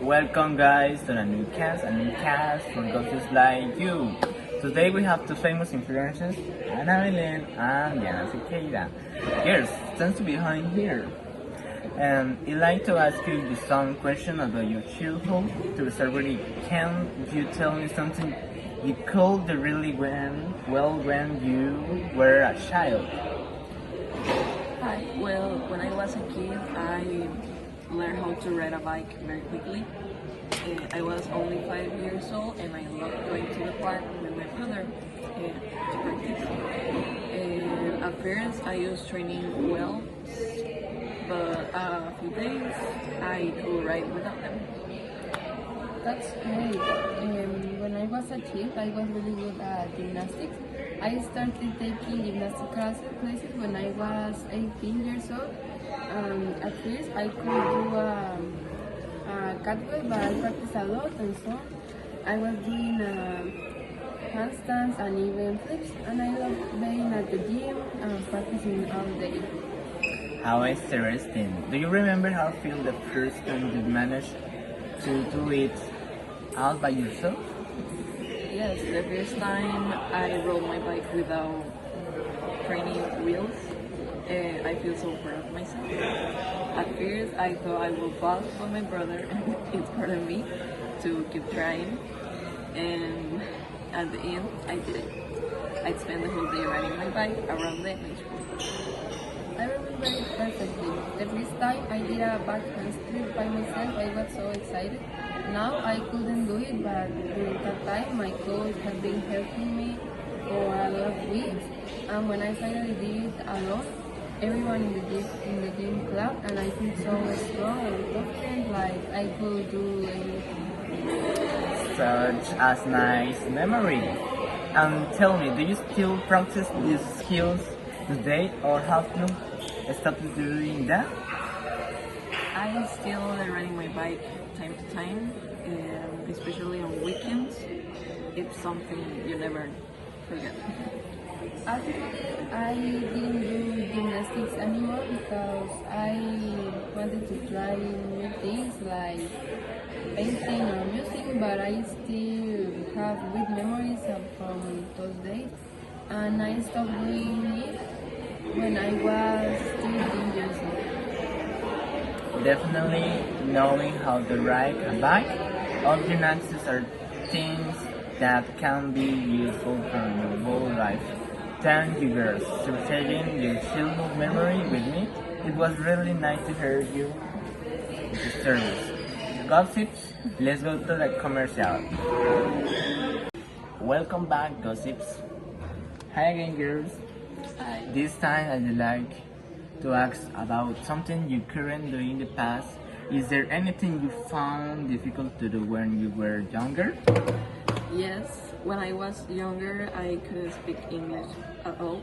Welcome guys to a new cast for coaches like you. Today we have two famous influencers, Ana Belén and Diana Siqueira. Girls, thanks to be behind here. And I'd like to ask you some question about your childhood. To start really, can you tell me something you could really when you were a child? Hi. Well, when I was a kid, I learned how to ride a bike very quickly. I was only 5 years old, and I loved going to the park with my brother to practice. At first, I was training well, but a few days I could ride without them. That's great. When I was a kid, I was really good at gymnastics. I started taking gymnastic classes when I was 18 years old. At first, I could do a catwalk, but I practiced a lot, and so I was doing handstands and even flips. And I love being at the gym and practicing all day. How interesting. Do you remember how it felt the first time you managed to do it all by yourself? Yes, the first time I rode my bike without training wheels, I feel so proud of myself. At first, I thought I would fall, but my brother inspired me to keep trying, and at the end, I did it. I spent the whole day riding my bike around the neighborhood. I remember it perfectly. The first time I did a back handspring by myself, I was so excited. Now I couldn't do it, but during that time my coach had been helping me for a lot of weeks. And when I finally did it alone, everyone in the gym clapped, and I feel so strong and confident, like I could do anything. Such a nice memory. And tell me, do you still practice these skills today or have you stopped doing that? I still riding my bike time to time, and especially on weekends. It's something you never forget. Actually, I didn't do gymnastics anymore because I wanted to try new things like painting or music, but I still have good memories from those days. And I stopped doing it when I was 13 years old. Definitely knowing how to ride a bike or gymnastics are things that can be useful for your whole life. Thank you girls for sharing your childhood memory with me. It was really nice to hear you the service. Gossips, let's go to the commercial. Welcome back, gossips. Hi again, girls. I This time I'd like to ask about something you couldn't do in the past. Is there anything you found difficult to do when you were younger? Yes, when I was younger, I couldn't speak English at all.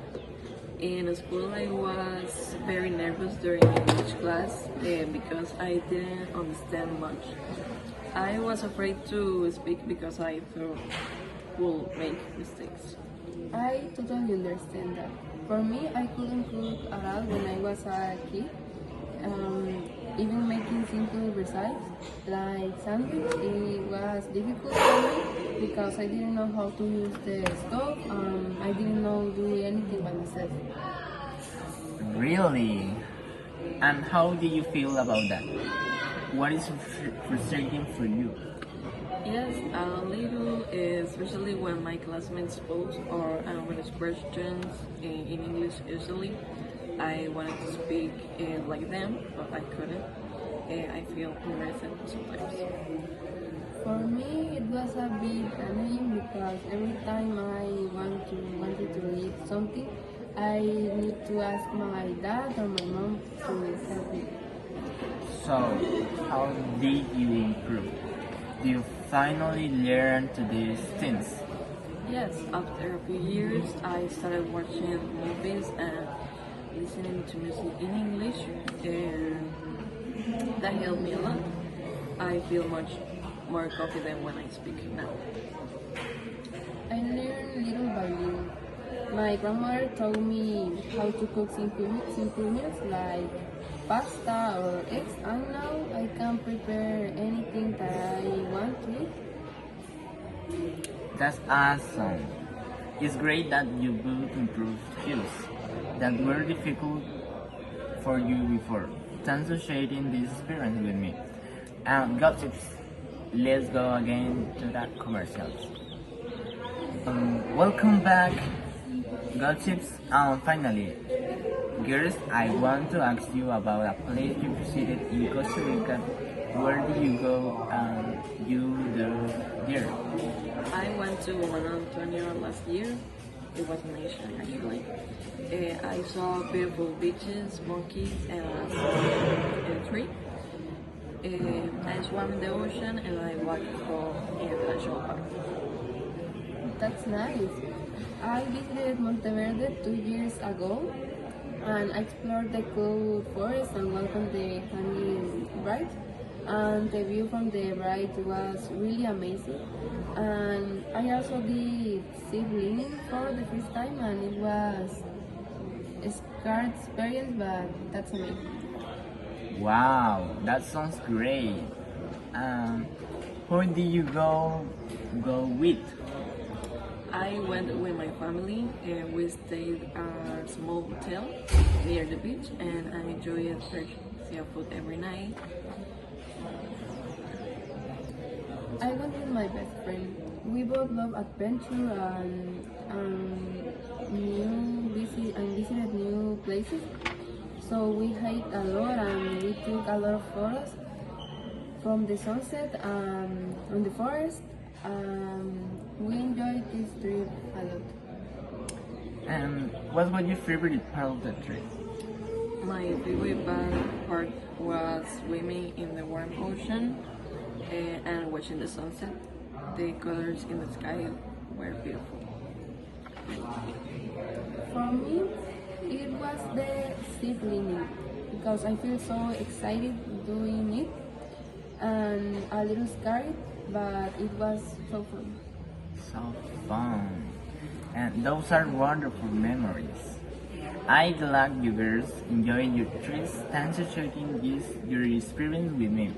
In school, I was very nervous during English class because I didn't understand much. I was afraid to speak because I thought would make mistakes. I totally understand that. For me, I couldn't cook at all when I was a kid. Even making simple recipes like sandwich, it was difficult for me because I didn't know how to use the stove. I didn't know do anything by myself. Really? And how do you feel about that? What is frustrating for you? Yes, a little, especially when my classmates pose or ask questions in English usually. I wanted to speak like them, but I couldn't. I feel embarrassed sometimes. For me, it was a bit annoying because every time I wanted to read something, I need to ask my dad or my mom to help me. So, how did you improve? Do you finally learn to these things? Yes, after a few years, I started watching movies and listening to music in English, and that helped me a lot. I feel much more confident when I speak now. I learned little by little. My grandmother taught me how to cook simple meals like pasta or eggs, and now I can prepare anything that I want to eat. That's awesome. It's great that you both improved skills that were difficult for you before. Thanks for sharing this experience with me. Gossips, let's go again to that commercials. Welcome back, Gossips. Finally, girls, I want to ask you about a place you visited in Costa Rica. Where did you go and you there? I went to Juan Antonio last year. It was amazing, actually. I saw beautiful beaches, monkeys, and a tree. I swam in the ocean and I walked for in a national park. That's nice. I visited Monteverde 2 years ago and I explored the cool forest and went on the hanging ride. And the view from the ride was really amazing. And I also did zip lining for the first time, and it was a scary experience, but that's amazing. Wow, that sounds great. Who did you go with? I went with my family and we stayed at a small hotel near the beach and I enjoyed fresh seafood every night. I went with my best friend. We both love adventure and visited new places. So we hiked a lot and we took a lot of photos from the sunset on the forest. We enjoyed this trip a lot. What was your favorite part of the trip? My favorite part was swimming in the warm ocean and watching the sunset. The colors in the sky were beautiful. For me, it was the zip lining because I feel so excited doing it and a little scared, but it was so fun. So fun. And those are wonderful memories. I glad you girls enjoyed your trips. Thanks for sharing your experience with me.